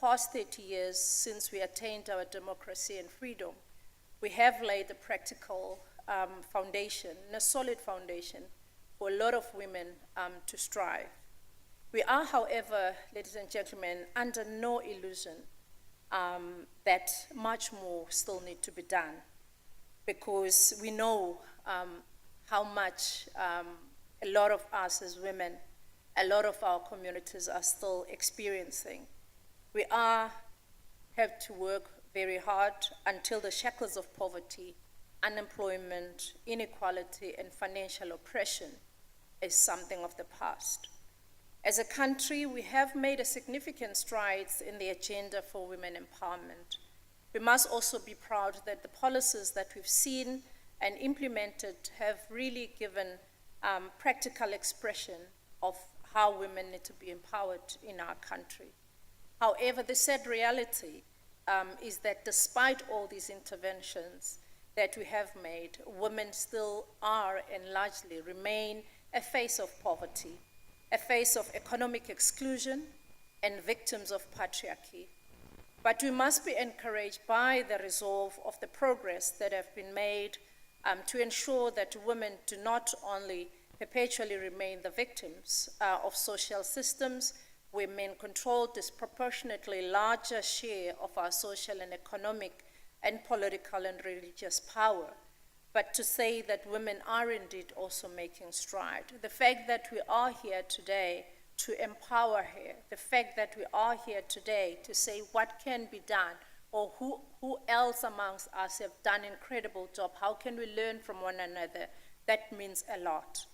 past 30 years since we attained our democracy and freedom, we have laid a practical foundation, and a solid foundation for a lot of women to strive. We are, however, ladies and gentlemen, under no illusion that much more still need to be done, because we know how much a lot of us as women, a lot of our communities are still experiencing. We have to work very hard until the shackles of poverty, unemployment, inequality, and financial oppression is something of the past. As a country, we have made a significant strides in the agenda for women empowerment. We must also be proud that the policies that we've seen and implemented have really given practical expression of how women need to be empowered in our country. However, the sad reality is that despite all these interventions that we have made, women still are and largely remain a face of poverty, a face of economic exclusion, and victims of patriarchy. But we must be encouraged by the resolve of the progress that have been made to ensure that women do not only perpetually remain the victims of social systems where men control disproportionately larger share of our social and economic and political and religious power, but to say that women are indeed also making stride. The fact that we are here today to empower her, the fact that we are here today to say what can be done, or who else amongst us have done an incredible job, how can we learn from one another, that means a lot.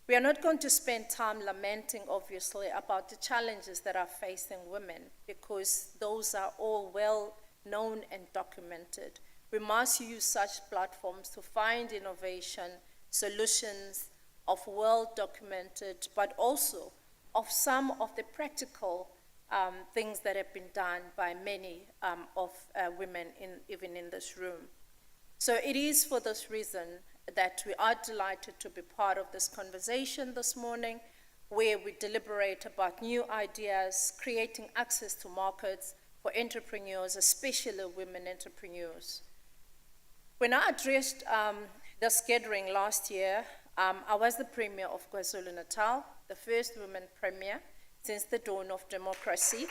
We are not going to spend time lamenting, obviously, about the challenges that are facing women, because those are all well known and documented. We must use such platforms to find innovation, solutions of well-documented, but also of some of the practical things that have been done by many of women even in this room. So it is for this reason that we are delighted to be part of this conversation this morning, where we deliberate about new ideas, creating access to markets for entrepreneurs, especially women entrepreneurs. When I addressed this gathering last year, I was the Premier of KwaZulu-Natal, the first woman Premier since the dawn of democracy.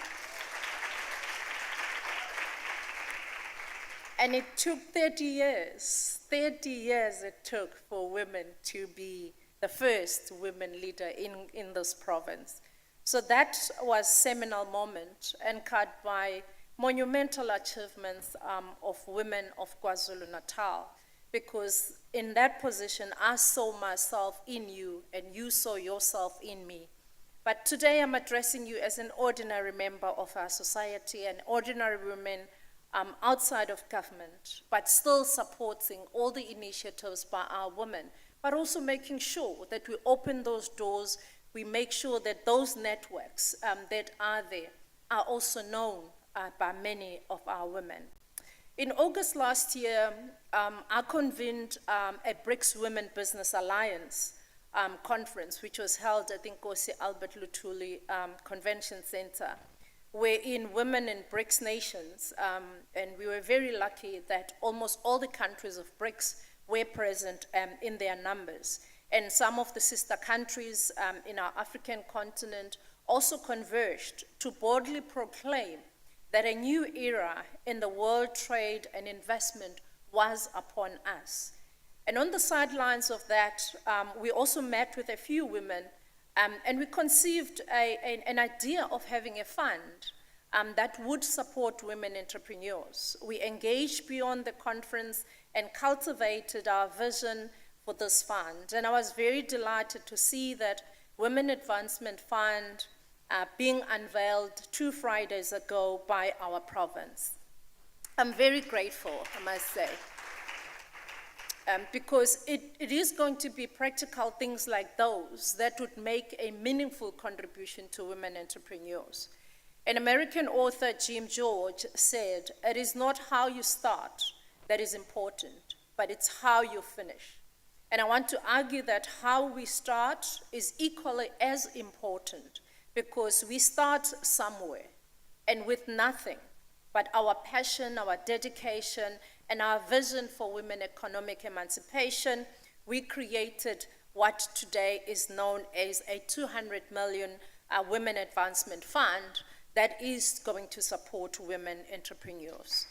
And it took 30 years it took for women to be the first women leader in this province. So that was a seminal moment, anchored by monumental achievements of women of KwaZulu-Natal, because in that position, I saw myself in you, and you saw yourself in me. But today I'm addressing you as an ordinary member of our society, an ordinary woman outside of government, but still supporting all the initiatives by our women, but also making sure that we open those doors, we make sure that those networks that are there are also known by many of our women. In August last year, I convened a BRICS Women Business Alliance conference, which was held at the Nkosi Albert Luthuli Convention Center, wherein women in BRICS nations, and we were very lucky that almost all the countries of BRICS were present in their numbers. And some of the sister countries in our African continent also converged to boldly proclaim that a new era in the world trade and investment was upon us. And on the sidelines of that, we also met with a few women, and we conceived an idea of having a fund that would support women entrepreneurs. We engaged beyond the conference and cultivated our vision for this fund. And I was very delighted to see that Women Advancement Fund being unveiled 2 Fridays ago by our province. I'm very grateful, I must say, because it is going to be practical things like those that would make a meaningful contribution to women entrepreneurs. An American author, Jim George, said, "It is not how you start that is important, but it's how you finish." And I want to argue that how we start is equally as important, because we start somewhere. And with nothing but our passion, our dedication, and our vision for women economic emancipation, we created what today is known as a 200 million Women Advancement Fund that is going to support women entrepreneurs.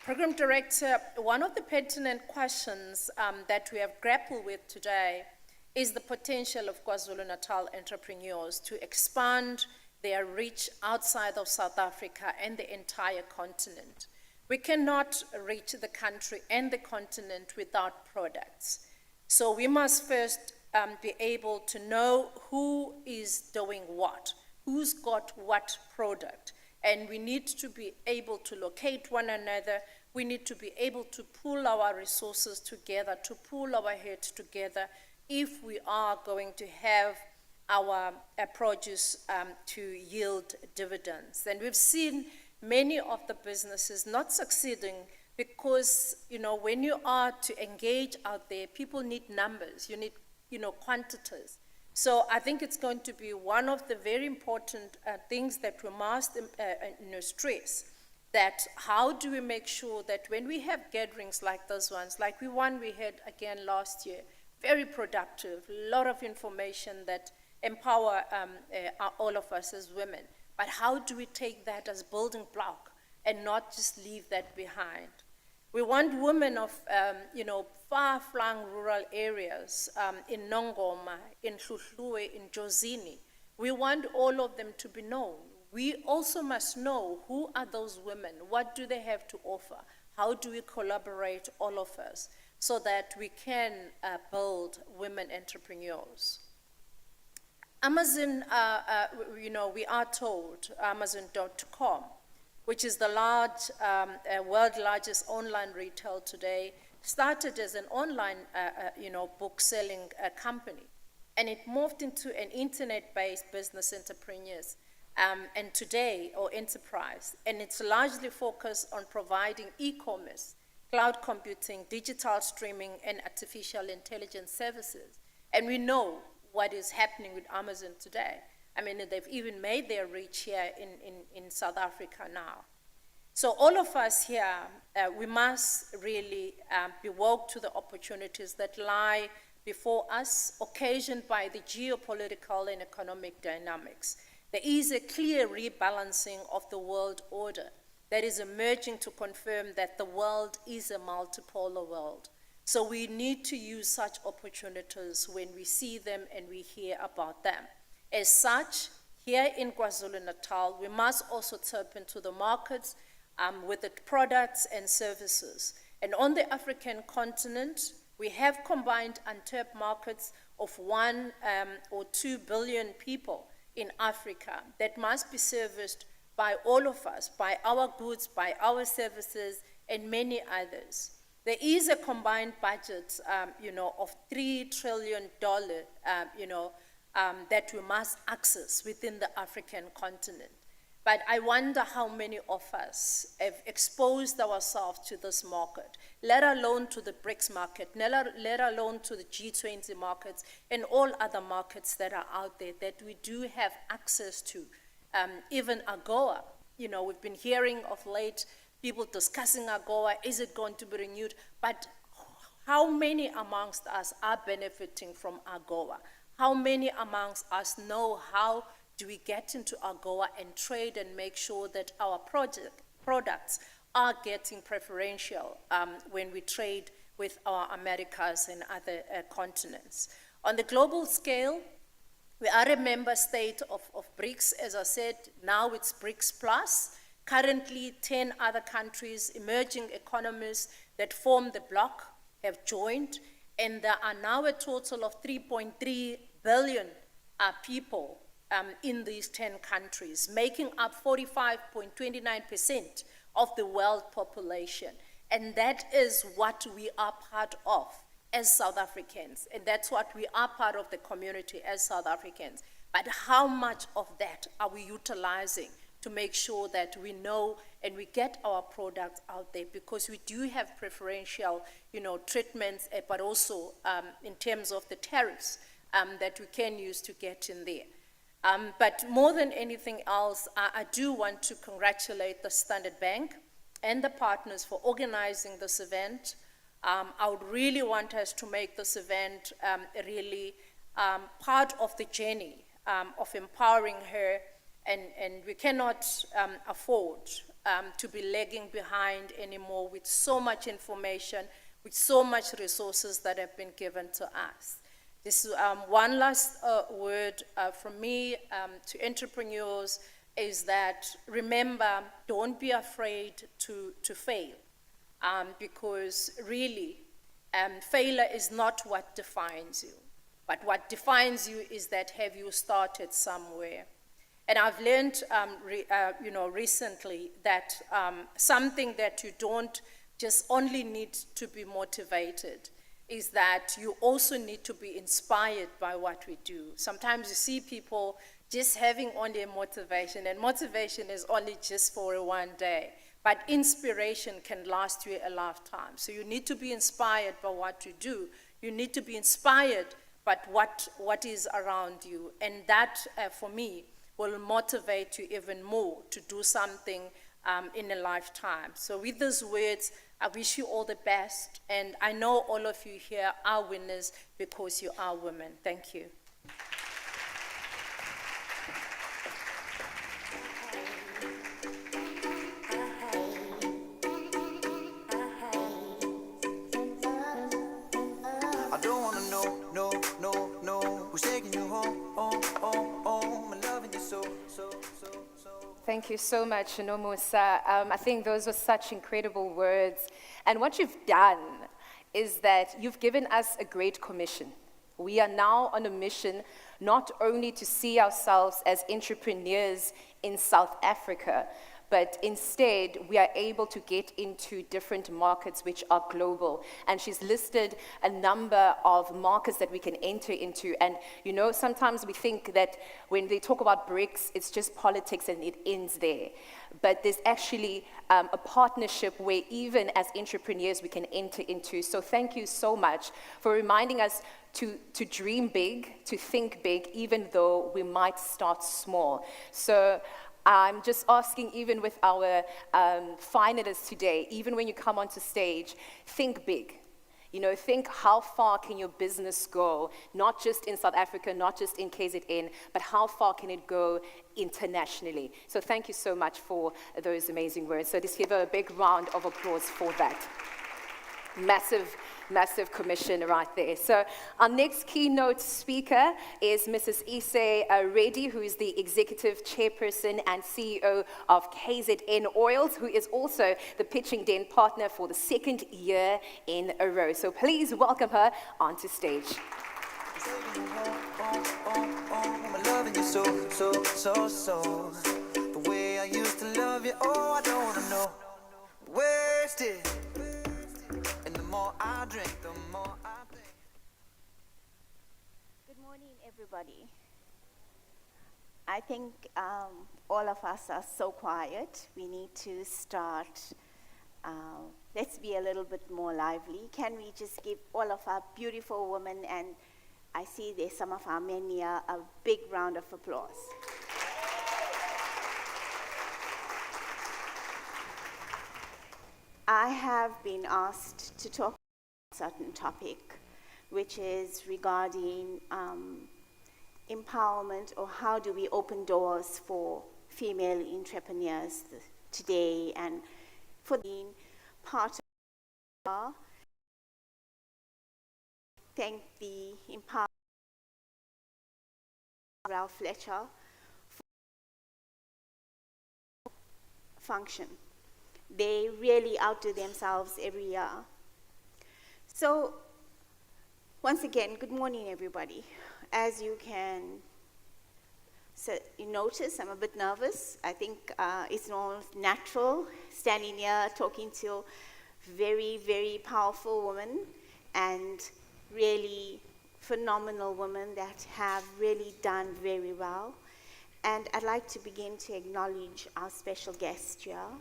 Program Director, one of the pertinent questions that we have grappled with today is the potential of KwaZulu-Natal entrepreneurs to expand their reach outside of South Africa and the entire continent. We cannot reach the country and the continent without products. So we must first be able to know who is doing what, who's got what product, and we need to be able to locate one another. We need to be able to pool our resources together, to pool our heads together, if we are going to have our produce to yield dividends. And we've seen many of the businesses not succeeding because, when you are to engage out there, people need numbers, you need, quantities. So I think it's going to be one of the very important things that we must stress, that how do we make sure that when we have gatherings like those ones, like one we had again last year, very productive, a lot of information that empower all of us as women. But how do we take that as building block and not just leave that behind? We want women of, far-flung rural areas in Nongoma, in Hluhluwe, in Jozini. We want all of them to be known. We also must know who are those women, what do they have to offer, how do we collaborate, all of us, so that we can build women entrepreneurs. Amazon, we are told, Amazon.com, which is the world's largest online retail today, started as an online, book-selling company, and it morphed into an internet-based business enterprise, and today, or enterprise, and it's largely focused on providing e-commerce, cloud computing, digital streaming, and artificial intelligence services. And we know what is happening with Amazon today. I mean, they've even made their reach here in South Africa now. So all of us here, we must really be woke to the opportunities that lie before us, occasioned by the geopolitical and economic dynamics. There is a clear rebalancing of the world order that is emerging to confirm that the world is a multipolar world. So we need to use such opportunities when we see them and we hear about them. As such, here in KwaZulu-Natal, we must also tap into the markets with the products and services. And on the African continent, we have combined untapped markets of 1 or 2 billion people in Africa that must be serviced by all of us, by our goods, by our services, and many others. There is a combined budget, of $3 trillion, that we must access within the African continent. But I wonder how many of us have exposed ourselves to this market, let alone to the BRICS market, let alone to the G20 markets and all other markets that are out there that we do have access to. Even AGOA, we've been hearing of late people discussing AGOA, is it going to be renewed? But how many amongst us are benefiting from AGOA? How many amongst us know how do we get into AGOA and trade and make sure that our products are getting preferential when we trade with our Americas and other continents? On the global scale, we are a member state of BRICS, as I said. Now it's BRICS Plus. Currently, 10 other countries, emerging economies that form the bloc have joined, and there are now a total of 3.3 billion people in these 10 countries, making up 45.29% of the world population. And that is what we are part of as South Africans, and that's what we are part of the community as South Africans. But how much of that are we utilizing to make sure that we know and we get our products out there? Because we do have preferential, treatments, but also in terms of the tariffs that we can use to get in there. But more than anything else, I do want to congratulate the Standard Bank and the partners for organizing this event. I would really want us to make this event really part of the journey of empowering her, and we cannot afford to be lagging behind anymore with so much information, with so much resources that have been given to us. This is one last word from me to entrepreneurs is that remember, don't be afraid to fail, because really failure is not what defines you, but what defines you is that have you started somewhere. And I've learned recently that something that you don't just only need to be motivated is that you also need to be inspired by what we do. Sometimes you see people just having only a motivation, and motivation is only just for one day. But inspiration can last you a lifetime. So you need to be inspired by what you do. You need to be inspired by what is around you. And that, for me, will motivate you even more to do something in a lifetime. So with those words, I wish you all the best, and I know all of you here are winners because you are women. Thank you. I don't wanna know who's taking you home, and loving you so. Thank you so much, Nomusa. I think those were such incredible words. And what you've done is that you've given us a great commission. We are now on a mission not only to see ourselves as entrepreneurs in South Africa, but instead we are able to get into different markets which are global. And she's listed a number of markets that we can enter into. And you know, sometimes we think that when they talk about BRICS, it's just politics and it ends there. But there's actually a partnership where even as entrepreneurs we can enter into. So thank you so much for reminding us to dream big, to think big, even though we might start small. So I'm just asking, even with our finalists today, even when you come onto stage, think big. You know, think how far can your business go, not just in South Africa, not just in KZN, but how far can it go internationally? So thank you so much for those amazing words. So just give her a big round of applause for that. Massive commission right there. So our next keynote speaker is Mrs. Ise Reddy, who is the Executive Chairperson and CEO of KZN Oils, who is also the Pitching Den partner for the second year in a row. So please welcome her onto stage. I'm loving you so. The way I used to love you, I don't wanna know. Wasted. And the more I drink, the more I think. Good morning, everybody. I think all of us are so quiet. We need to start. Let's be a little bit more lively. Can we just give all of our beautiful women, and I see there's some of our men here, a big round of applause. I have been asked to talk about a certain topic, which is regarding empowerment, or how do we open doors for female entrepreneurs today, and for being part of thank the Empower Ralph Fletcher for function. They really outdo themselves every year. So, once again, good morning, everybody. As you can notice, I'm a bit nervous. I think it's almost natural standing here talking to very, very powerful women and really phenomenal women that have really done very well. And I'd like to begin to acknowledge our special guest here,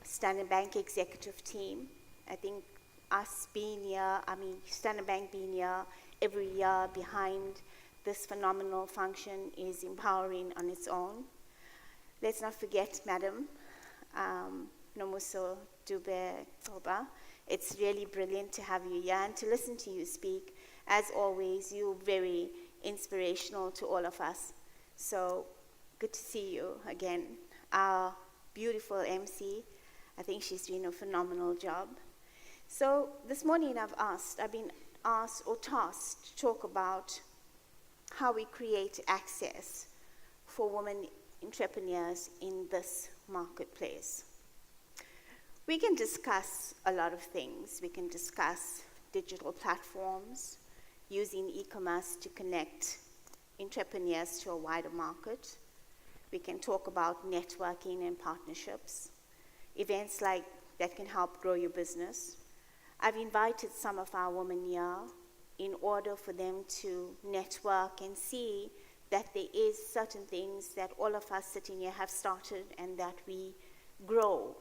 Standard Bank executive team. I think us being here, Standard Bank being here every year behind this phenomenal function is empowering on its own. Let's not forget, Madam Nomuso Dube Toba. It's really brilliant to have you here and to listen to you speak. As always, you're very inspirational to all of us. So good to see you again. Our beautiful MC, I think she's doing a phenomenal job. So this morning I've been asked or tasked to talk about how we create access for women entrepreneurs in this marketplace. We can discuss a lot of things. We can discuss digital platforms, using e-commerce to connect entrepreneurs to a wider market. We can talk about networking and partnerships, events like that can help grow your business. I've invited some of our women here in order for them to network and see that there is certain things that all of us sitting here have started and that we grow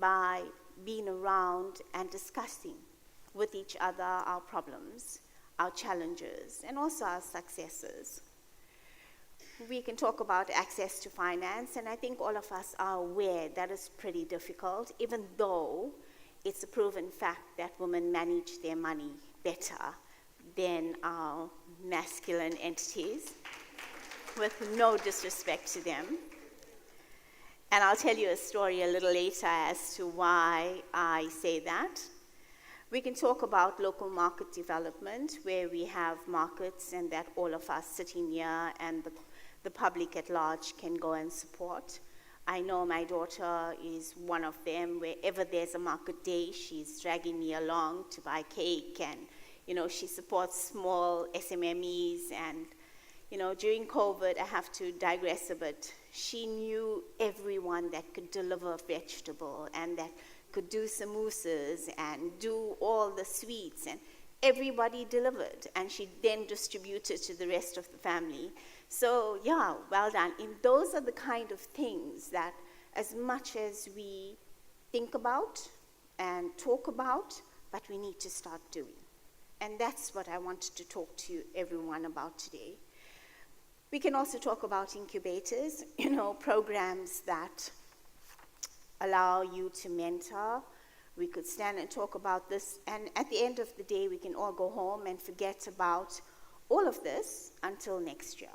by being around and discussing with each other our problems, our challenges, and also our successes. We can talk about access to finance, and I think all of us are aware that is pretty difficult, even though it's a proven fact that women manage their money better than our masculine entities, with no disrespect to them. And I'll tell you a story a little later as to why I say that. We can talk about local market development, where we have markets and that all of us sitting here and the public at large can go and support. I know my daughter is one of them. Wherever there's a market day, she's dragging me along to buy cake, and she supports small SMMEs. And during COVID, I have to digress a bit. She knew everyone that could deliver vegetable and that could do samosas and do all the sweets, and everybody delivered, and she then distributed to the rest of the family. So yeah, well done. And those are the kind of things that, as much as we think about and talk about, but we need to start doing. And that's what I wanted to talk to everyone about today. We can also talk about incubators, programs that allow you to mentor. We could stand and talk about this, and at the end of the day, we can all go home and forget about all of this until next year.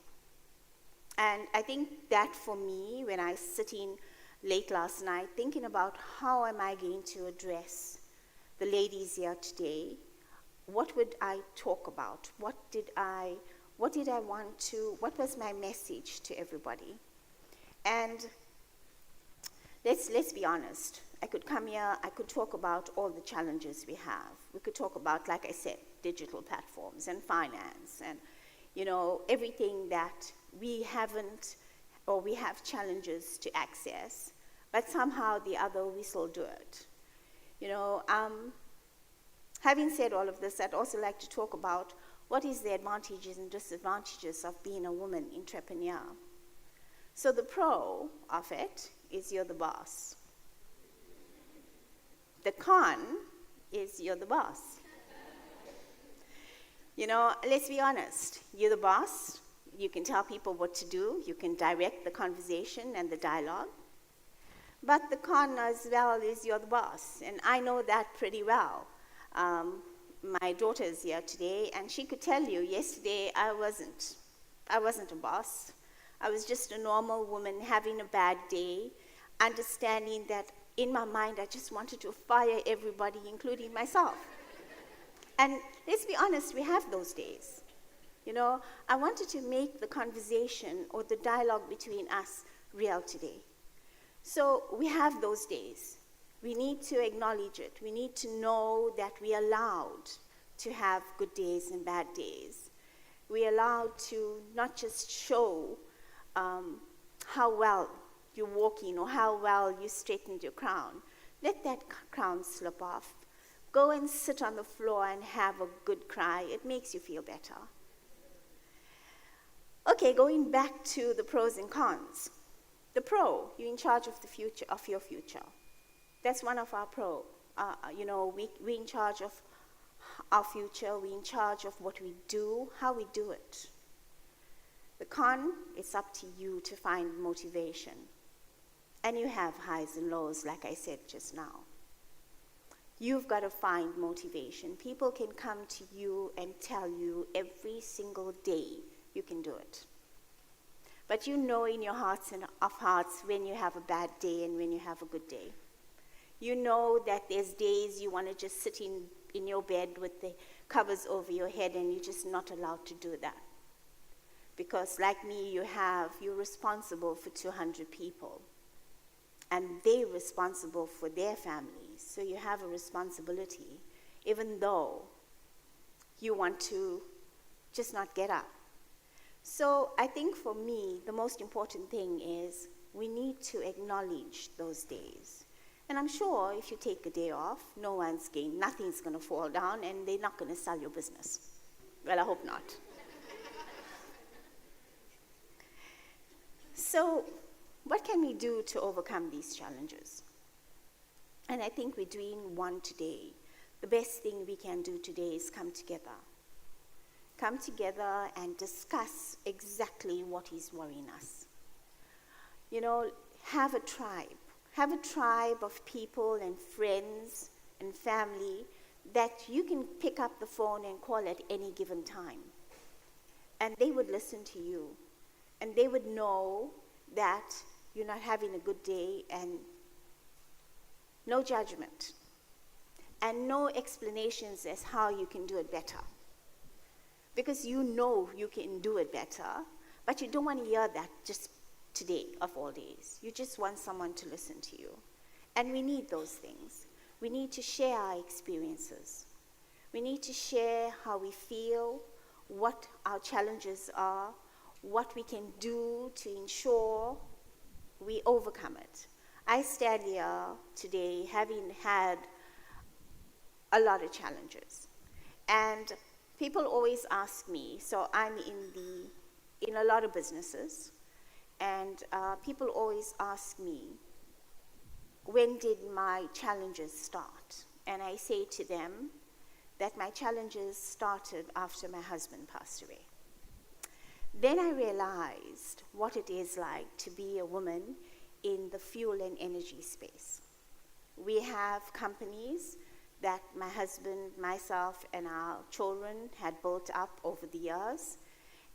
And I think that for me, when I was sitting late last night thinking about how am I going to address the ladies here today, what would I talk about? What was my message to everybody? And let's be honest. I could come here, I could talk about all the challenges we have. We could talk about, like I said, digital platforms and finance and, everything that we haven't, or we have challenges to access, but somehow the other we still do it. Having said all of this, I'd also like to talk about what is the advantages and disadvantages of being a woman entrepreneur. So the pro of it is you're the boss. The con is you're the boss. Let's be honest. You're the boss. You can tell people what to do. You can direct the conversation and the dialogue. But the con as well is you're the boss. And I know that pretty well. My daughter is here today, and she could tell you yesterday I wasn't a boss. I was just a normal woman having a bad day, understanding that in my mind I just wanted to fire everybody, including myself. And let's be honest, we have those days. I wanted to make the conversation or the dialogue between us real today. So we have those days. We need to acknowledge it. We need to know that we are allowed to have good days and bad days. We are allowed to not just show how well you're walking or how well you straightened your crown. Let that crown slip off. Go and sit on the floor and have a good cry. It makes you feel better. Okay, going back to the pros and cons. The pro, you're in charge of the future, of your future. That's one of our pro. We're in charge of our future. We're in charge of what we do, how we do it. The con, it's up to you to find motivation. And you have highs and lows, like I said just now. You've got to find motivation. People can come to you and tell you every single day you can do it. But you know in your hearts and of hearts when you have a bad day and when you have a good day. You know that there's days you want to just sit in your bed with the covers over your head and you're just not allowed to do that. Because like me, you're responsible for 200 people. And they're responsible for their families. So you have a responsibility, even though you want to just not get up. So I think for me, the most important thing is we need to acknowledge those days. And I'm sure if you take a day off, nothing's going to fall down, and they're not going to sell your business. Well, I hope not. So what can we do to overcome these challenges? And I think we're doing one today. The best thing we can do today is come together. Come together and discuss exactly what is worrying us. You know, have a tribe. Have a tribe of people and friends and family that you can pick up the phone and call at any given time. And they would listen to you. And they would know that you're not having a good day, and no judgment. And no explanations as how you can do it better. Because you know you can do it better, but you don't want to hear that just today of all days. You just want someone to listen to you. And we need those things. We need to share our experiences. We need to share how we feel, what our challenges are, what we can do to ensure we overcome it. I stand here today having had a lot of challenges. And people always ask me, so I'm in a lot of businesses, and people always ask me, when did my challenges start? And I say to them that my challenges started after my husband passed away. Then I realized what it is like to be a woman in the fuel and energy space. We have companies that my husband, myself, and our children had built up over the years.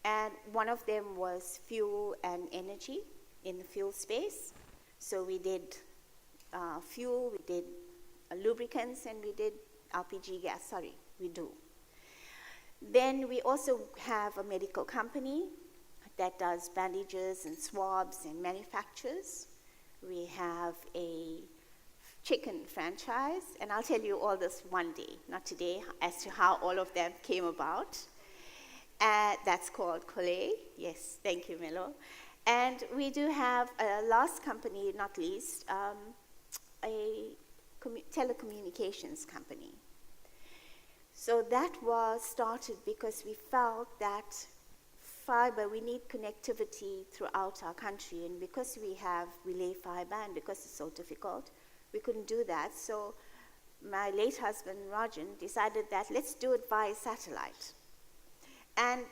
And one of them was fuel and energy in the fuel space. So we did fuel, we did lubricants, and we did LPG gas, we do. Then we also have a medical company that does bandages and swabs and manufactures. We have a chicken franchise, and I'll tell you all this one day, not today, as to how all of them came about. That's called Collet. Yes, thank you, Melo. And we do have, last company, not least, a telecommunications company. So that was started because we felt that fiber, we need connectivity throughout our country, and because we lay fiber, and because it's so difficult, we couldn't do that. So my late husband, Rajan, decided that let's do it via satellite. And,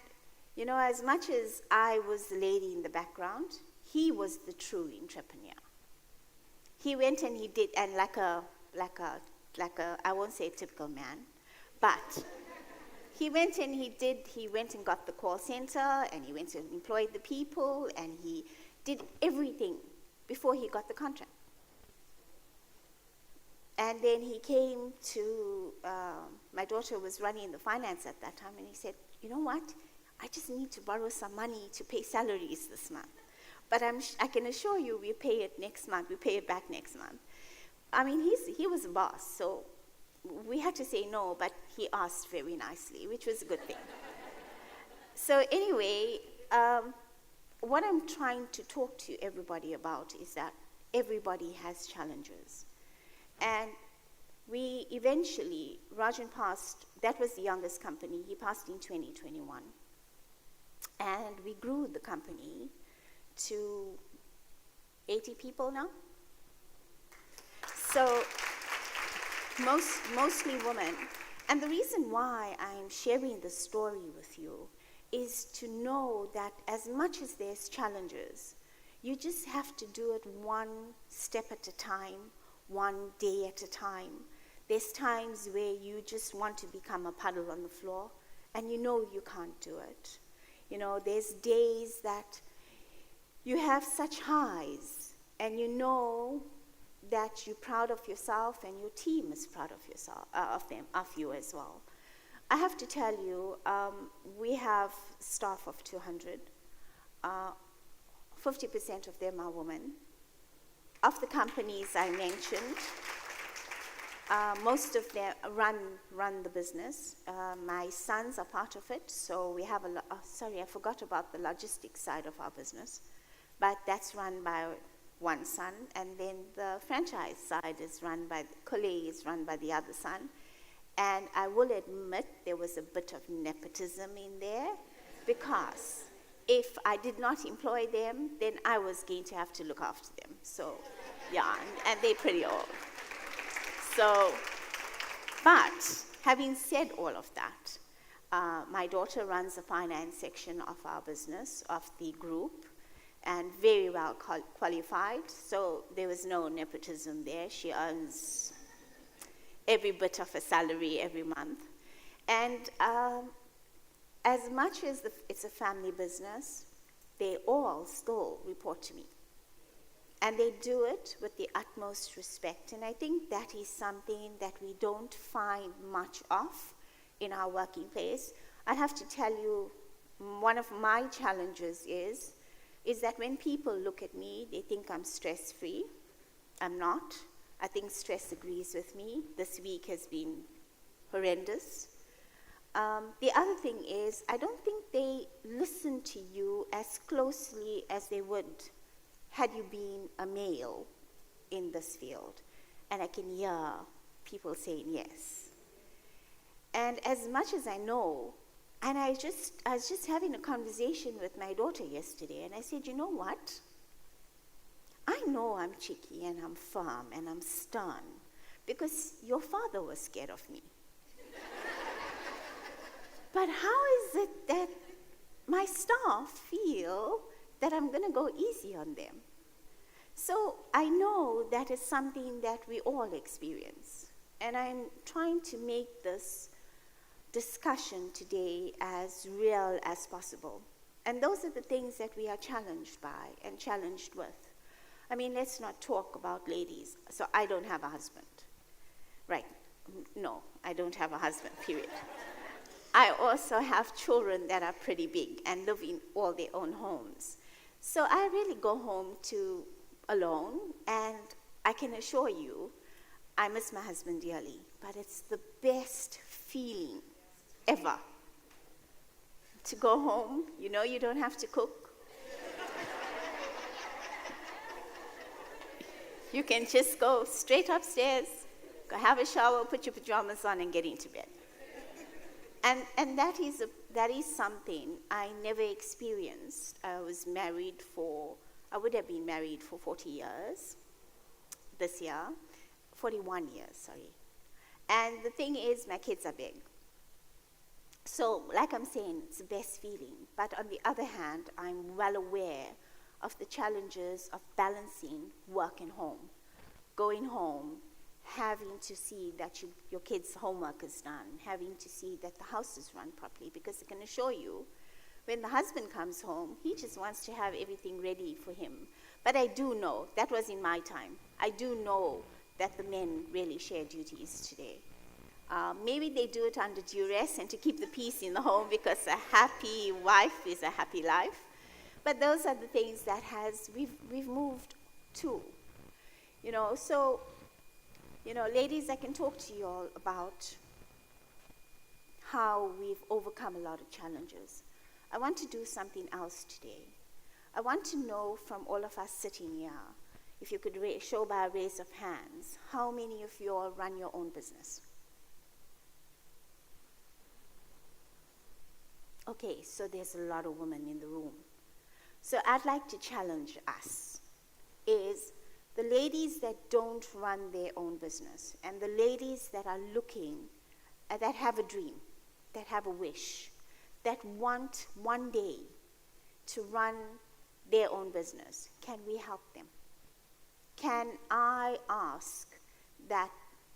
you know, as much as I was the lady in the background, he was the true entrepreneur. He went and he did, and like a, I won't say a typical man, but he went and got the call center, and he went and employed the people, and he did everything before he got the contract. And then he came to, my daughter was running the finance at that time, and he said, you know what, I just need to borrow some money to pay salaries this month. But I can assure you we pay it next month, we pay it back next month. I mean, he was a boss, so we had to say no, but he asked very nicely, which was a good thing. So anyway, what I'm trying to talk to everybody about is that everybody has challenges. And we eventually, Rajan passed, that was the youngest company, he passed in 2021. And we grew the company to 80 people now. So mostly women. And the reason why I'm sharing this story with you is to know that as much as there's challenges, you just have to do it one step at a time, one day at a time. There's times where you just want to become a puddle on the floor, and you know you can't do it. You know, there's days that you have such highs, and you know that you're proud of yourself, and your team is proud of yourself, of you as well. I have to tell you, we have staff of 200. 50% of them are women. Of the companies I mentioned, most of them run the business. My sons are part of it, so we have sorry, I forgot about the logistics side of our business, but that's run by one son, and then the franchise side is run by, Kole is run by the other son. And I will admit there was a bit of nepotism in there, because if I did not employ them, then I was going to have to look after them. So, yeah, and they're pretty old. So, but having said all of that, my daughter runs the finance section of our business, of the group, and very well qualified. So there was no nepotism there. She earns every bit of a salary every month. And as much as it's a family business, they all still report to me. And they do it with the utmost respect. And I think that is something that we don't find much of in our working place. I have to tell you, one of my challenges is that when people look at me, they think I'm stress-free. I'm not. I think stress agrees with me. This week has been horrendous. The other thing is, I don't think they listen to you as closely as they would had you been a male in this field. And I can hear people saying yes. And as much as I know, and I was just having a conversation with my daughter yesterday, and I said, you know what? I know I'm cheeky and I'm firm and I'm stern because your father was scared of me. But how is it that my staff feel that I'm going to go easy on them? So I know that is something that we all experience. And I'm trying to make this discussion today as real as possible. And those are the things that we are challenged by and challenged with. I mean, let's not talk about ladies. So I don't have a husband. Right. No, I don't have a husband, period. I also have children that are pretty big and live in all their own homes. So I really go home alone, and I can assure you, I miss my husband dearly, but it's the best feeling ever to go home. You know, you don't have to cook. You can just go straight upstairs, go have a shower, put your pajamas on, and get into bed. And that is something I never experienced. I would have been married for 40 years this year, 41 years, sorry. And the thing is, my kids are big. So, like I'm saying, it's the best feeling. But on the other hand, I'm well aware of the challenges of balancing work and home. Going home, having to see that your kids' homework is done, having to see that the house is run properly, because I can assure you, when the husband comes home, he just wants to have everything ready for him. But I do know, that was in my time, I do know that the men really share duties today. Maybe they do it under duress and to keep the peace in the home, because a happy wife is a happy life. But those are the things that we've moved to. So, ladies, I can talk to you all about how we've overcome a lot of challenges. I want to do something else today. I want to know from all of us sitting here, if you could show by a raise of hands, how many of you all run your own business? Okay, so there's a lot of women in the room. So I'd like to challenge us, is the ladies that don't run their own business, and the ladies that are looking, that have a dream, that have a wish, that want one day to run their own business? Can we help them? Can I ask that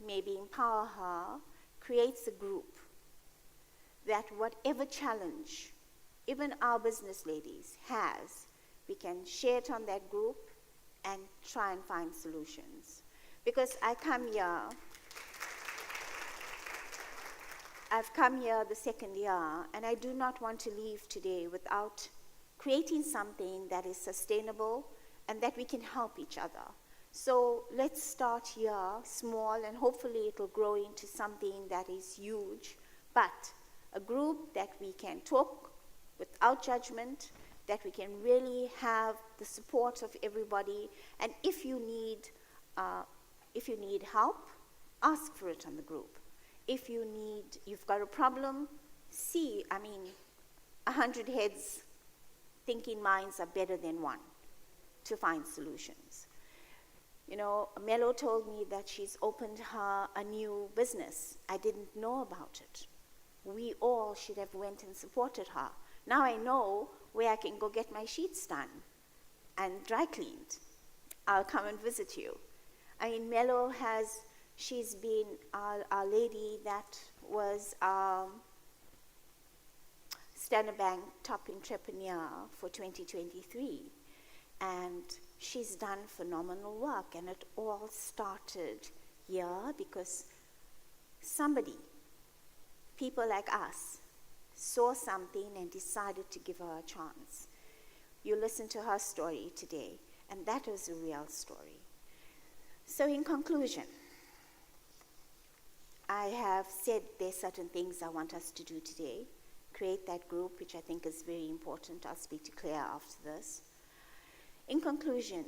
maybe EmpowHer creates a group that whatever challenge even our business ladies has, we can share it on that group and try and find solutions. Because I've come here the second year, and I do not want to leave today without creating something that is sustainable and that we can help each other. So let's start here, small, and hopefully it'll grow into something that is huge, but a group that we can talk without judgment, that we can really have the support of everybody, and if you need help, ask for it on the group. If you've got a problem, 100 heads thinking minds are better than one to find solutions. You know, Melo told me that she's opened a new business. I didn't know about it. We all should have went and supported her. Now I know where I can go get my sheets done and dry cleaned. I'll come and visit you. I mean, Melo she's been our lady that was Standard Bank Top Entrepreneur for 2023. And she's done phenomenal work, and it all started here because people like us, saw something and decided to give her a chance. You listened to her story today, and that was a real story. So in conclusion, I have said there's certain things I want us to do today. Create that group, which I think is very important. I'll speak to Claire after this. In conclusion,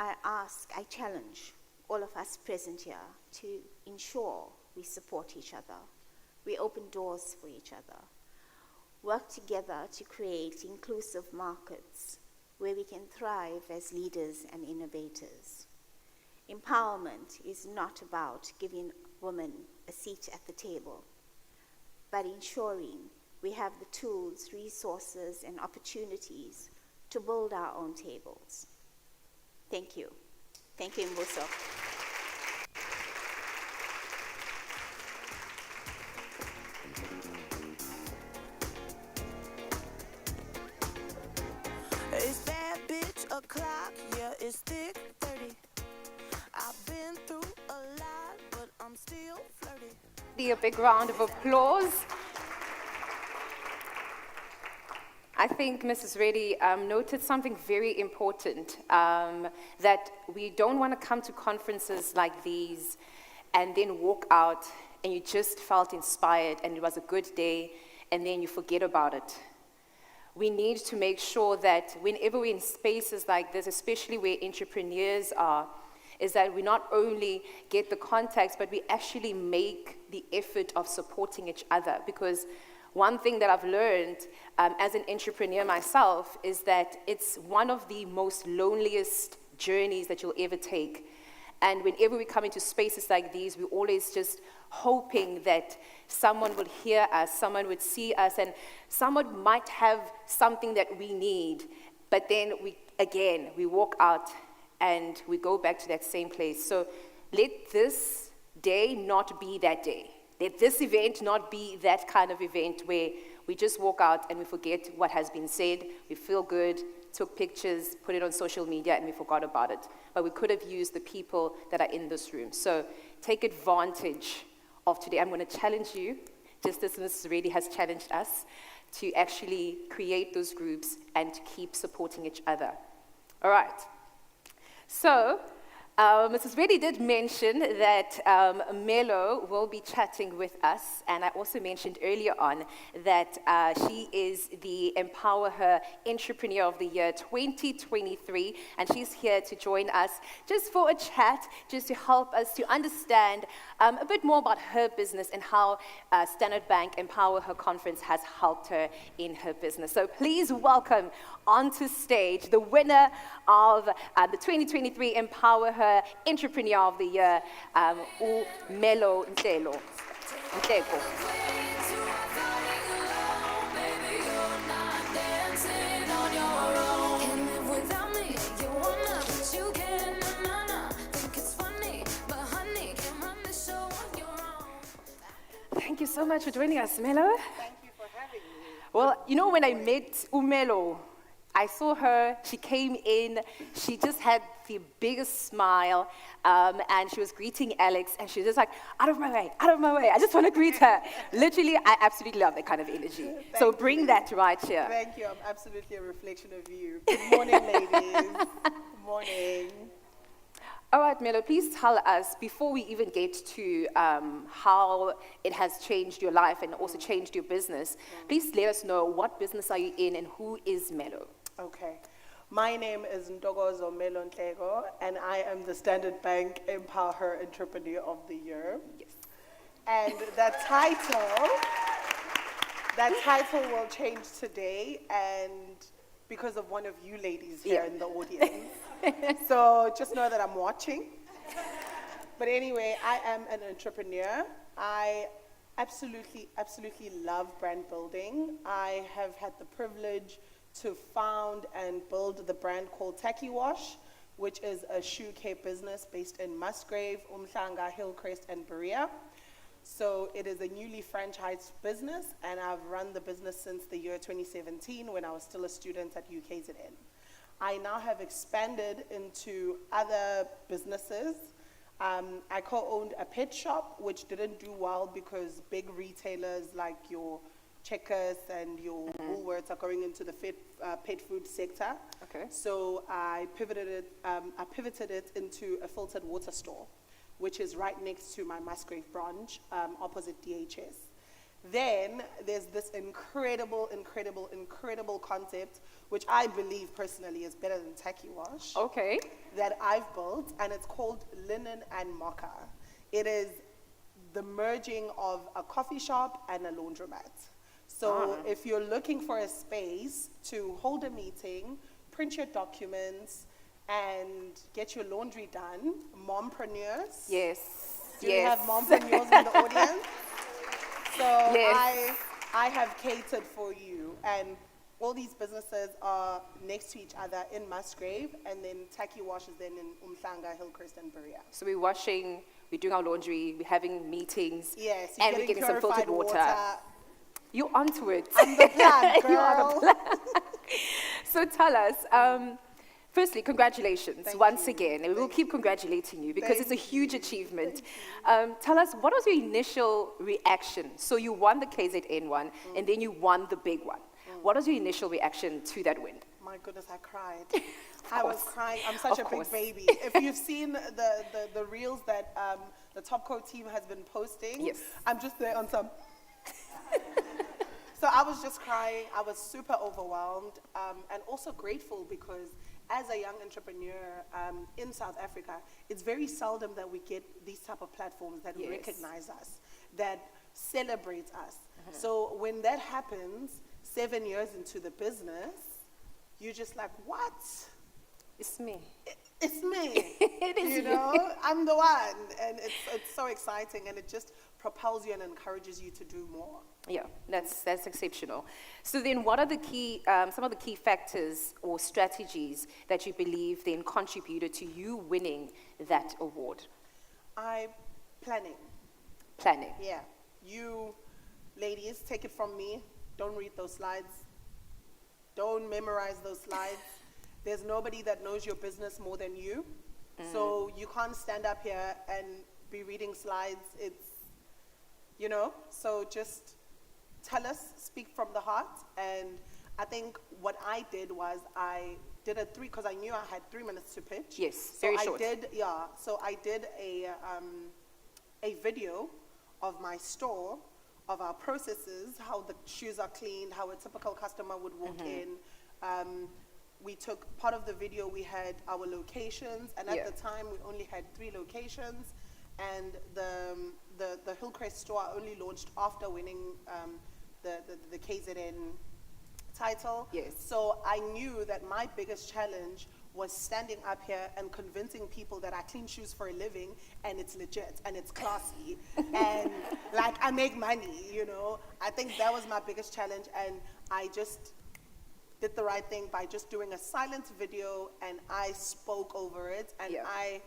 I challenge all of us present here to ensure we support each other. We open doors for each other. Work together to create inclusive markets where we can thrive as leaders and innovators. Empowerment is not about giving women a seat at the table, but ensuring we have the tools, resources, and opportunities to build our own tables. Thank you. Thank you, Mbuso. Is that bitch o'clock? Yeah, it's thick 30. I've been through a lot, but I'm still flirty. A big round of applause. I think Mrs. Reddy noted something very important, that we don't want to come to conferences like these and then walk out and you just felt inspired and it was a good day and then you forget about it. We need to make sure that whenever we're in spaces like this, especially where entrepreneurs are, is that we not only get the contacts, but we actually make the effort of supporting each other. Because one thing that I've learned as an entrepreneur myself is that it's one of the most loneliest journeys that you'll ever take. And whenever we come into spaces like these, we're always just hoping that someone would hear us, someone would see us, and someone might have something that we need. But then we walk out and we go back to that same place. So let this day not be that day. Let this event not be that kind of event where we just walk out and we forget what has been said, we feel good, took pictures, put it on social media, and we forgot about it. But we could have used the people that are in this room. So take advantage of today. I'm going to challenge you, just as Mrs. Reddy has challenged us, to actually create those groups and to keep supporting each other. All right. So, Mrs. Reddy did mention that Melo will be chatting with us, and I also mentioned earlier on that she is the EmpowHer Entrepreneur of the Year 2023, and she's here to join us just for a chat, just to help us to understand a bit more about her business and how Standard Bank EmpowHer Conference has helped her in her business. So please welcome onto stage the winner of the 2023 EmpowHer Entrepreneur of the Year, Melo Nteko. so much for joining us, Melo. Thank you for having me. Well, you know, when I met Umelo, I saw her, she came in, she just had the biggest smile, and she was greeting Alex, and she was just like, out of my way, I just want to greet her. Literally, I absolutely love that kind of energy. So bring that right here. Thank you. I'm absolutely a reflection of you. Good morning, ladies. Good morning. All right, Melo, please tell us, before we even get to how it has changed your life and also changed your business, please let us know what business are you in and who is Melo? Okay. My name is Ntokozo Melo Ntlego, and I am the Standard Bank EmpowHer Entrepreneur of the Year. Yes. And that title will change today, and because of one of you ladies here in the audience. So just know that I'm watching. But anyway, I am an entrepreneur. I absolutely love brand building. I have had the privilege to found and build the brand called Tacky Wash, which is a shoe care business based in Musgrave, Umhlanga, Hillcrest, and Berea. So it is a newly franchised business, and I've run the business since the year 2017 when I was still a student at UKZN. I now have expanded into other businesses. I co-owned a pet shop, which didn't do well because big retailers like your Checkers and your Woolworths are going into the pet food sector. Okay. So I pivoted it into a filtered water store, which is right next to my Musgrave branch, opposite DHS. Then there's this incredible concept, which I believe personally is better than Tacky Wash. Okay. That I've built, and it's called Linen and Mocha. It is the merging of a coffee shop and a laundromat. So if you're looking for a space to hold a meeting, print your documents, and get your laundry done, mompreneurs. Yes. Do you have mompreneurs in the audience? So Yes. I have catered for you, and all these businesses are next to each other in Musgrave, and then Tacky Wash is then in Umhlanga, Hillcrest, and Berea. So we're washing, we're doing our laundry, we're having meetings, Yes, and we're getting some filtered water. You're onto it. I'm the plan, girl. You are the plan. So tell us, firstly, congratulations once again. And we will keep congratulating you because it's a huge achievement. Tell us, what was your initial reaction? So you won the KZN one, and then you won the big one. What was your initial reaction to that win? My goodness, I cried. I was crying. I'm such Of a course. big baby. If you've seen the reels that the Topco team has been posting, Yes. I'm just there on some. So I was just crying. I was super overwhelmed, and also grateful because as a young entrepreneur in South Africa, it's very seldom that we get these type of platforms that Yes. recognize us, that celebrate us. So when that happens, 7 years into the business, you're just like, what? It's me. It's me. It is you you. know, I'm the one, and it's so exciting, and it just propels you and encourages you to do more. Yeah, that's exceptional. So then what are the key, some of the key factors or strategies that you believe then contributed to you winning that award? Planning. Planning. Yeah. You ladies, take it from me. Don't read those slides. Don't memorize those slides. There's nobody that knows your business more than you. So you can't stand up here and be reading slides. It's, you know, so just tell us, speak from the heart. And I think what I did was I did because I knew I had 3 minutes to pitch. Yes, very short. So I did a video of my store, of our processes, how the shoes are cleaned, how a typical customer would walk in. We took part of the video, we had our locations, and at the time we only had 3 locations, and the Hillcrest store I only launched after winning the KZN title. Yes. So I knew that my biggest challenge was standing up here and convincing people that I clean shoes for a living and it's legit and it's classy and like I make money, you know. I think that was my biggest challenge, and I just did the right thing by just doing a silent video, and I spoke over it, and I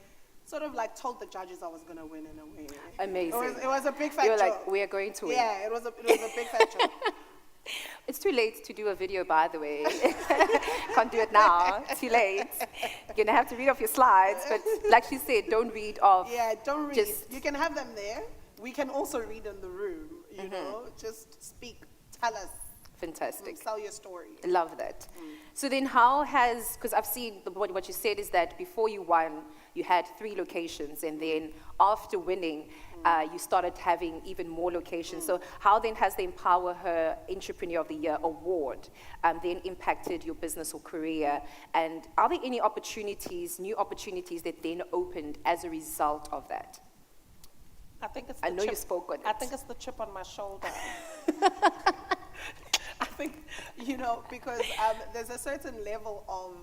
sort of like told the judges I was going to win in a way. Amazing. It was a big fat You were joke. like, we are going to win. Yeah, it was a big fat joke. It's too late to do a video, by the way. Can't do it now. Too late. You're going to have to read off your slides. But like she said, don't read off. Yeah, don't read. Just- You can have them there. We can also read in the room, you know. Just speak, tell us, Fantastic. sell your story. Love that. So then how has, because I've seen what you said is that before you won, you had 3 locations, and then after winning, you started having even more locations. So how then has the EmpowHer Entrepreneur of the Year award then impacted your business or career? And are there any opportunities, new opportunities that then opened as a result of that? I think it's I the know you chip- spoke on I it. think it's the chip on my shoulder. I think, you know, because there's a certain level of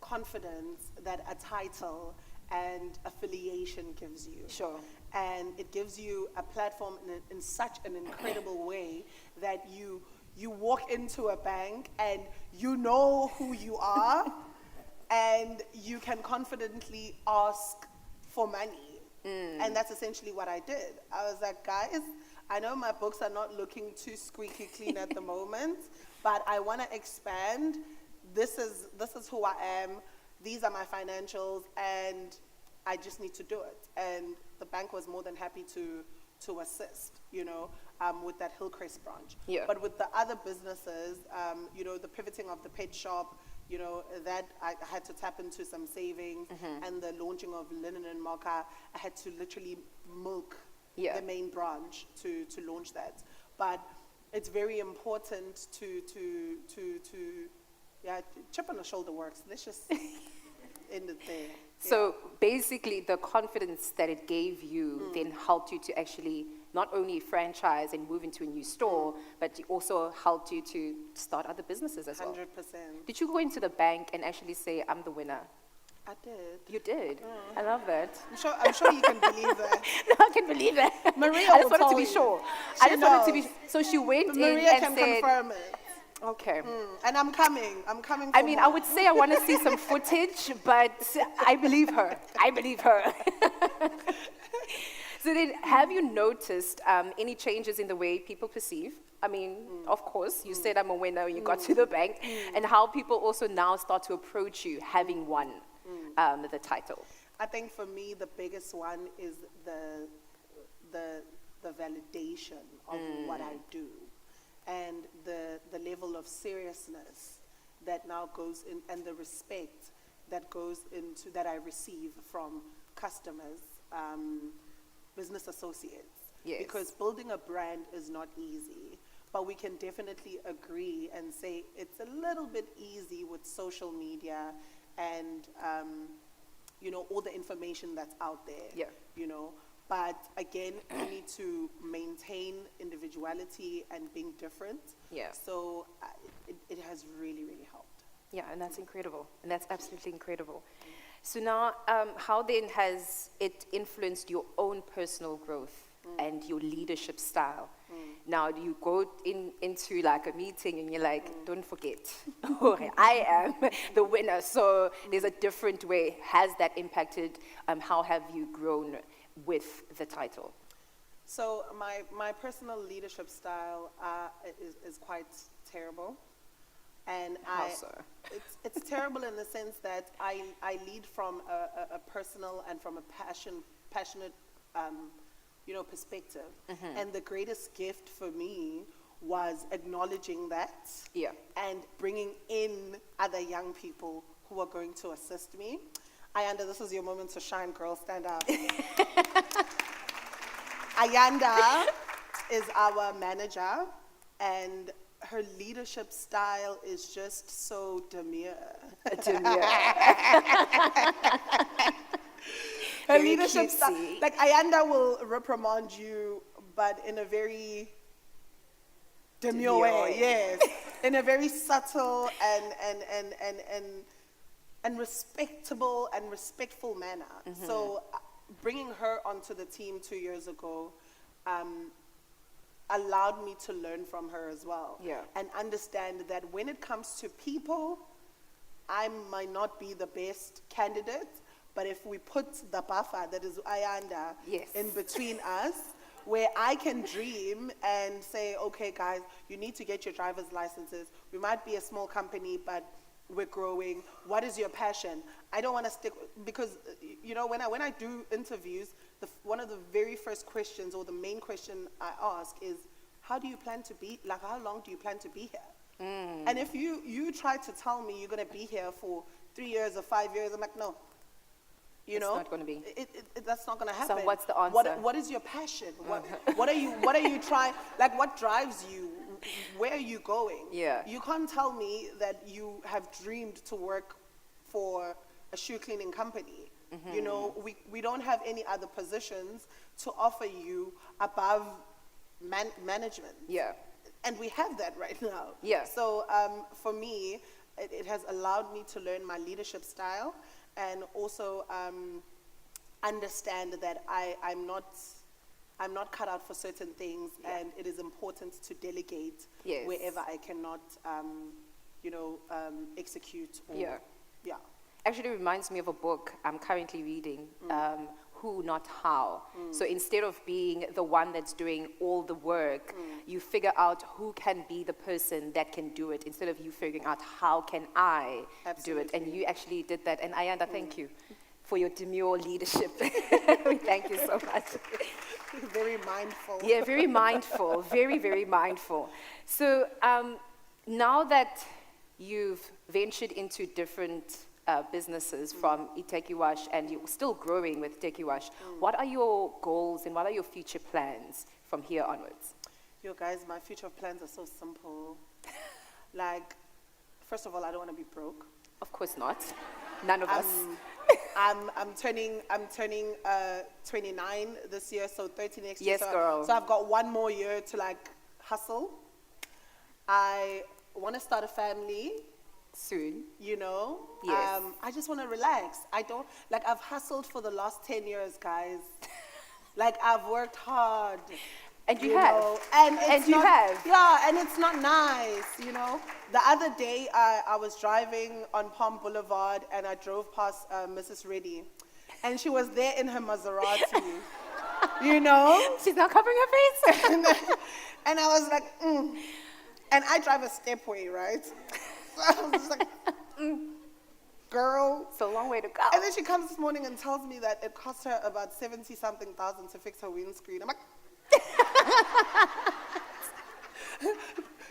confidence that a title and affiliation gives you. Sure. And it gives you a platform in such an incredible way that you walk into a bank and you know who you are and you can confidently ask for money. And that's essentially what I did. I was like, guys, I know my books are not looking too squeaky clean at the moment, but I want to expand. This is who I am. These are my financials, and I just need to do it. And the bank was more than happy to assist, you know, with that Hillcrest branch. Yeah. But with the other businesses, you know, the pivoting of the pet shop, you know, that I had to tap into some savings, and the launching of Linen and Mocha, I had to literally milk the main branch to launch that. But it's very important to chip on the shoulder works. Let's just end it there. So basically, the confidence that it gave you then helped you to actually not only franchise and move into a new store, but it also helped you to start other businesses as well. 100%. Did you go into the bank and actually say, I'm the winner? I did. You did. I love that. I'm sure you can believe that. No, I can believe that. Maria I will just wanted to tell be you. sure. She I just wanted to be. knows. So she went in Maria and can said, confirm it. okay. And I'm coming. I'm coming. I for mean, more. I would say I want to see some footage, but I believe her. I believe her. So then, have you noticed any changes in the way people perceive? I mean, of course, you said I'm a winner, you got to the bank, and how people also now start to approach you having won the title. I think for me, the biggest one is the validation of what I do, and the level of seriousness that now goes in, and the respect that goes into that I receive from customers, business associates. Yes. Because building a brand is not easy, but we can definitely agree and say it's a little bit easy with social media and you know, all the information that's out there. Yeah. You know, but again, you need to maintain individuality and being different. Yeah. So it has really, really helped. Yeah, and that's incredible. And that's absolutely incredible. So now, how then has it influenced your own personal growth and your leadership style? Now, you go into like a meeting and you're like, don't forget, I am the winner. So there's a different way. Has that impacted how have you grown with the title? So my personal leadership style is quite terrible. And How so? It's terrible in the sense that I lead from a personal and from a passionate you know, perspective. And the greatest gift for me was acknowledging that and bringing in other young people who are going to assist me. Ayanda, this is your moment to shine, girl. Stand up. Ayanda is our manager, and her leadership style is just so demure. Her Very leadership style, cutesy. like Ayanda will reprimand you, but in a very demure way, yes, in a very subtle and respectable and respectful manner. So bringing her onto the team 2 years ago allowed me to learn from her as well, and understand that when it comes to people, I might not be the best candidate, But if we put the buffer that is Ayanda Yes. in between us, where I can dream and say, okay, guys, you need to get your driver's licenses. We might be a small company, but we're growing. What is your passion? I don't want to stick, because, you know, when I do interviews, one of the very first questions, or the main question I ask is, how do you plan to be, like, how long do you plan to be here? And if you try to tell me you're going to be here for 3 years or 5 years, I'm like, no. You It's know, not gonna be. That's not going to So happen. what's the answer? What is your passion? What are you trying? Like, what drives you? Where are you going? Yeah. You can't tell me that you have dreamed to work for a shoe cleaning company. You know, we don't have any other positions to offer you above management. Yeah. And we have that right now. Yeah. So for me, it has allowed me to learn my leadership style, and also understand that I'm not cut out for certain things, and it is important to delegate Yes. wherever I cannot, execute. Or, Yeah. Yeah. Actually reminds me of a book I'm currently reading, Who Not How. So instead of being the one that's doing all the work, you figure out who can be the person that can do it, instead of you figuring out how can I do it. And you actually did that. And Ayanda, thank you for your demure leadership. Thank you so much. Very mindful. Yeah, very mindful, very, very mindful. So now that you've ventured into different businesses from Itekiwash, and you're still growing with Itekiwash, what are your goals and what are your future plans from here onwards? Yo, guys, my future plans are so simple. Like, first of all, I don't want to be broke. Of course not. None of us. I'm turning 29 this year, so 30 next year. Yes, So, girl. So I've got one more year to like hustle. I want to start a family, Soon. you know. Yes. I just want to relax. I don't, like, I've hustled for the last 10 years, guys. Like, I've worked hard. And you have. know, and it's And you not, have. Yeah, and it's not nice, you know. The other day, I was driving on Palm Boulevard, and I drove past Mrs. Reddy, and she was there in her Maserati, you know. She's not covering her face. And I was like, and I drive a stepway, right? So I was just like, girl. It's a long way to go. And then she comes this morning and tells me that it cost her about 70-something thousand to fix her windscreen. I'm like,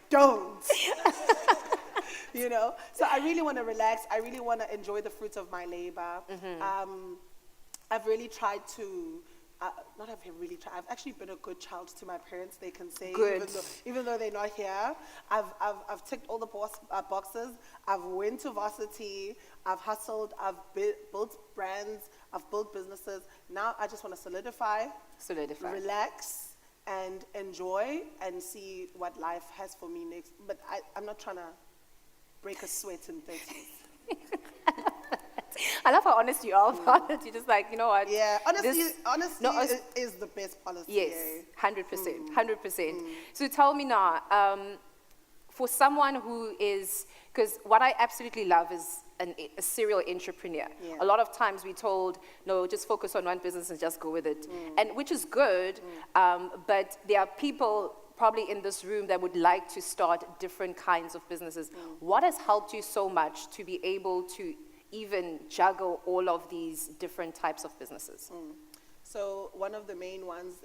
don't. You know? So I really want to relax. I really want to enjoy the fruits of my labor. I've really tried to, I've actually been a good child to my parents, they can say. Good. Even though they're not here. I've ticked all the boxes. I've went to varsity. I've hustled. I've built brands. I've built businesses. Now I just want to solidify, relax, and enjoy, and see what life has for me next. But I'm not trying to break a sweat in 30s. I love how honest you are about it. You're just like, you know what? Yeah, honesty No, is the best policy. Yes, 100%, 100%. So tell me now, for someone who is, because what I absolutely love is a serial entrepreneur. Yeah. A lot of times we're told, no, just focus on one business and just go with it, and which is good, but there are people probably in this room that would like to start different kinds of businesses. What has helped you so much to be able to even juggle all of these different types of businesses? So one of the main ones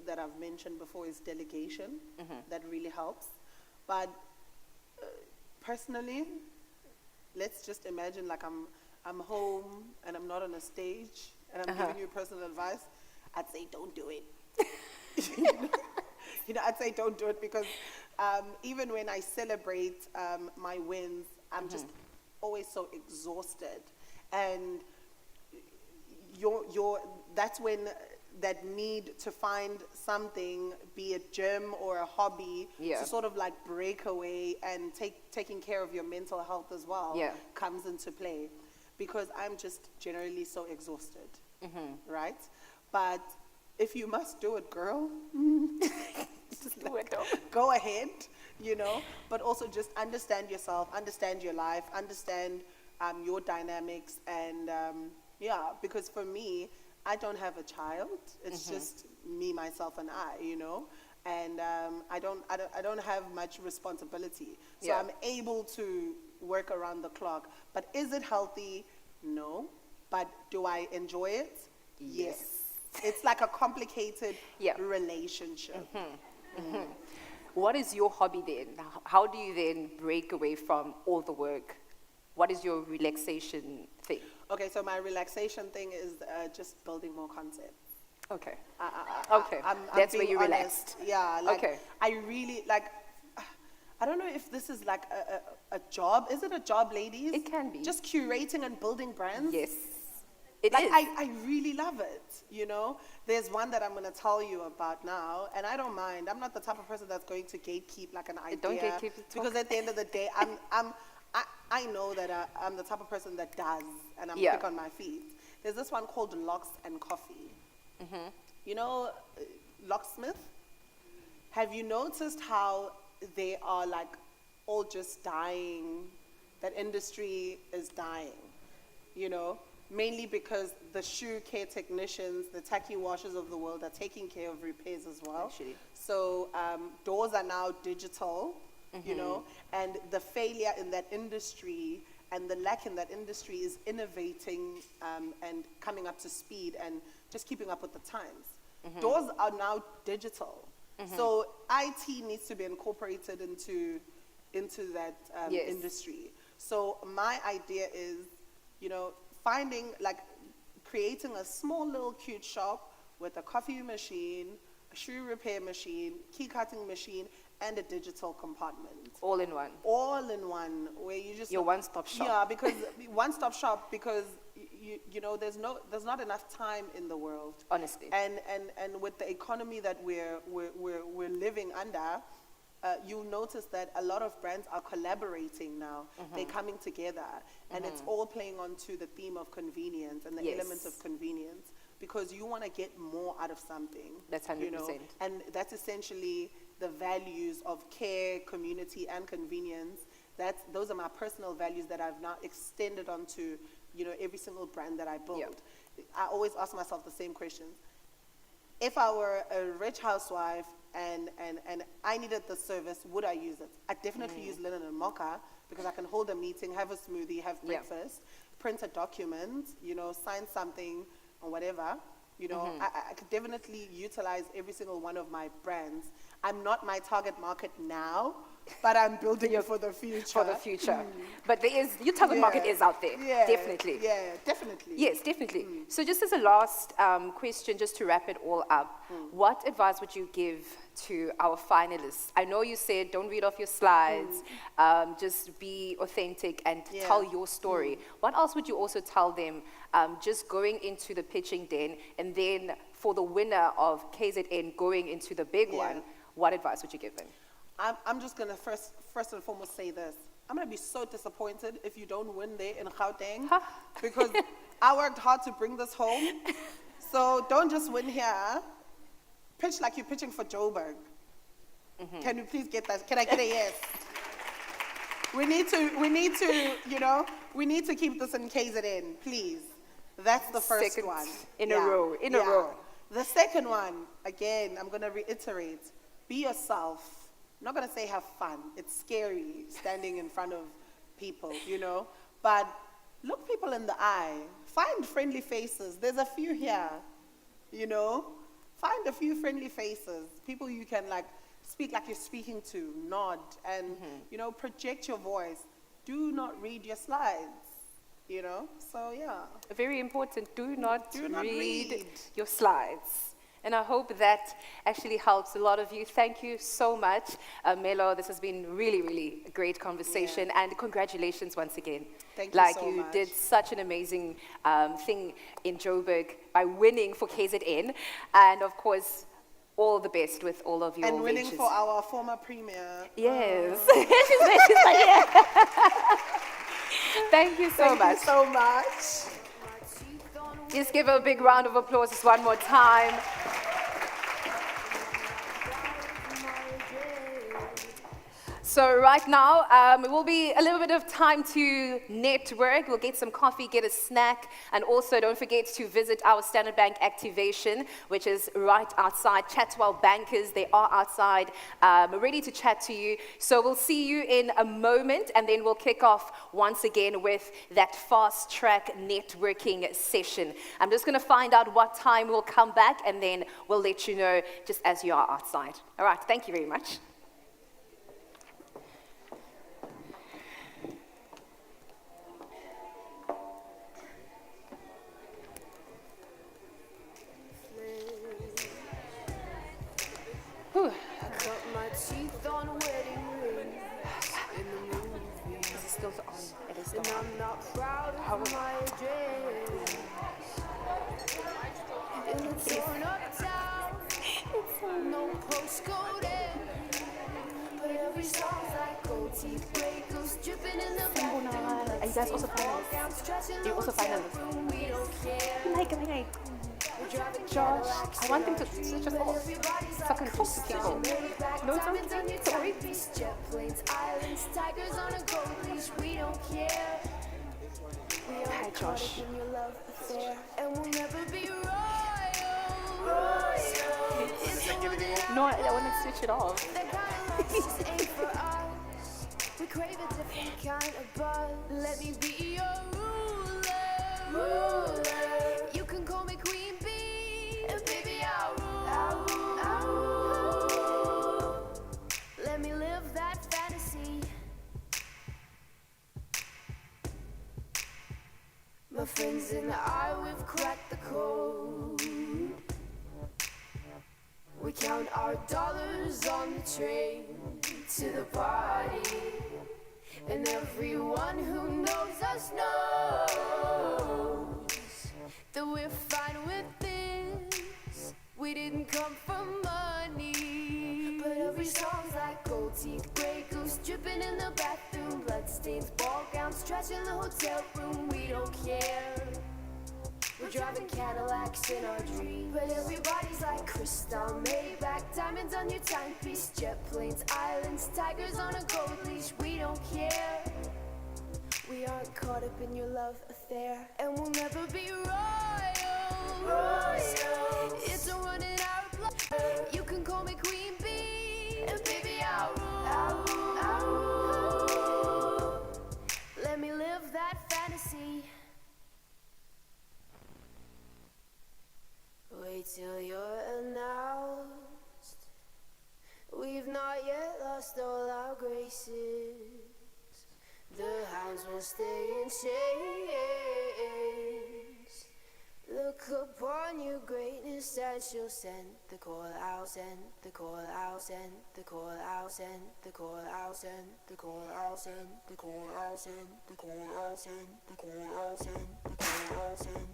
that I've mentioned before is delegation. That really helps. But personally, let's just imagine like I'm home and I'm not on a stage and I'm giving you personal advice. I'd say don't do it. You know, I'd say don't do it, because even when I celebrate my wins, I'm just always so exhausted, and that's when that need to find something, be it gym or a hobby, to sort of like break away and taking care of your mental health as well, comes into play, because I'm just generally so exhausted, right? But if you must do it, girl, Just do it, though. go ahead, you know, but also just understand yourself, understand your life, understand your dynamics, and yeah, because for me, I don't have a child. It's just me, myself, and I, you know, and I don't have much responsibility, so Yeah. I'm able to work around the clock. But is it healthy? No. But do I enjoy it? Yes. It's like a complicated Yeah. relationship. What is your hobby then? How do you then break away from all the work? What is your relaxation thing? Okay, so my relaxation thing is just building more concepts. Okay. I- Okay, I'm that's where being you honest. relaxed. Yeah, like, Okay. I really, like, I don't know if this is like a job. Is it a job, ladies? It can be. Just curating and building brands? Yes, it Like, is. I really love it, you know? There's one that I'm going to tell you about now, and I don't mind. I'm not the type of person that's going to gatekeep like an idea. Don't gatekeep, talk. Because at the end of the day, I know that I'm the type of person that does, and I'm Yeah. quick on my feet. There's this one called Locks and Coffee. You know, locksmith? Have you noticed how they are like all just dying? That industry is dying, you know? Mainly because the shoe care technicians, the tacky washers of the world are taking care of repairs as well. Actually. So doors are now digital, you know, and the failure in that industry and the lack in that industry is innovating and coming up to speed and just keeping up with the times. Doors are now digital. So IT needs to be incorporated into that Yes. industry. So my idea is, you know, creating a small little cute shop with a coffee machine, a shoe repair machine, key cutting machine, and a digital compartment. All in one. All in one, where you just... Your one-stop shop. Yeah, because one-stop shop, because you know, there's not enough time in the world. Honestly. And with the economy that we're living under, you'll notice that a lot of brands are collaborating now. They're coming together, and it's all playing onto the theme of convenience and the Yes. elements of convenience, because you want to get more out of something. That's you know, 100%. and that's essentially the values of care, community, and convenience. Those are my personal values that I've now extended onto, you know, every single brand that I build. Yeah. I always ask myself the same question. If I were a rich housewife and I needed the service, would I use it? I definitely use Linen and Mocha, because I can hold a meeting, have a smoothie, have Yeah. breakfast, print a document, you know, sign something or whatever. You know, I could definitely utilize every single one of my brands. I'm not my target market now, but I'm building it for the future. For the future. But your target market is out there. Yeah, Definitely. Yeah, definitely. Yes, definitely. So just as a last question, just to wrap it all up, what advice would you give to our finalists? I know you said don't read off your slides, just be authentic and Yeah. tell your story. What else would you also tell them just going into the pitching den, and then for the winner of KZN going into the big Yeah. one, what advice would you give them? I'm just going to first and foremost say this. I'm going to be so disappointed if you don't win there in Gauteng, because I worked hard to bring this home. So don't just win here. Pitch like you're pitching for Joburg. Can you please get that? Can I get a yes? We need to, you know, we need to keep this in KZN, please. That's the first Second one. in a row, in a row. The second one, again, I'm going to reiterate, be yourself. I'm not going to say have fun. It's scary standing in front of people, you know. But look people in the eye. Find friendly faces. There's a few here, you know. Find a few friendly faces. People you can like speak like you're speaking to, nod, and, you know, project your voice. Do not read your slides, you know. So, yeah. Very important, do not not read read. your slides. And I hope that actually helps a lot of you. Thank you so much, Melo. This has been really, really a great conversation. And congratulations once again. Thank you like so you much. did such an amazing thing in Joburg by winning for KZN. And of course, all the best with all of your And winning ventures. for our former premier. Yes. she's like, yeah. Thank you so Thank much. you so much. Just give her a big round of applause just one more time. So right now, it will be a little bit of time to network. We'll get some coffee, get a snack, and also don't forget to visit our Standard Bank activation, which is right outside. Chat to our bankers. They are outside, ready to chat to you. So we'll see you in a moment, and then we'll kick off once again with that fast-track networking session. I'm just going to find out what time we'll come back, and then we'll let you know just as you are outside. All right, thank you very much. Whew. Cut my teeth on wedding rings in the movies. This is still on. It is still And on. I'm not proud of my address. In the torn up town, no postcode in. But every song's like gold teeth, gray goose dripping in the bathroom. Are you guys also finalists? You're also finalists. We don't care. Like. Josh, I want them to switch us off so I can talk to people. No, something. Sorry. Jet planes, islands, tigers on a gold leash. We don't care. We are Hi, Josh. in your love affair, and we'll never be royal. It's a one that No, I want to switch it off. that kind of life just ain't for us. We crave a different kind of buzz. Let me be your ruler. You can call me Queen Bee, and baby I'll rule. Let me live that fantasy. My friends and I, we've cracked the code. We count our dollars on the train to the party. And everyone who knows us knows that we're fine with this. We didn't come for money. But every song's like gold teeth, gray goose dripping in the bathroom, bloodstains, ball gowns, trash in the hotel room. We don't care. We're driving Cadillacs in our dreams. But everybody's like crystal, Maybach, diamonds on your timepiece, jet planes, islands, tigers on a gold leash. We don't care. We aren't caught up in your love affair, and we'll never be royal. It's a run in our blood. You can call me Queen Bee, and baby I'll rule. Let me live that fantasy. Wait till you're announced. We've not yet lost all our graces. The hounds will stay in chains. Look upon your greatness and she'll send the call out, send the call out, send the call out, send the call out, send the call out, send the call out, send the call out, send the call out, send the call out, send.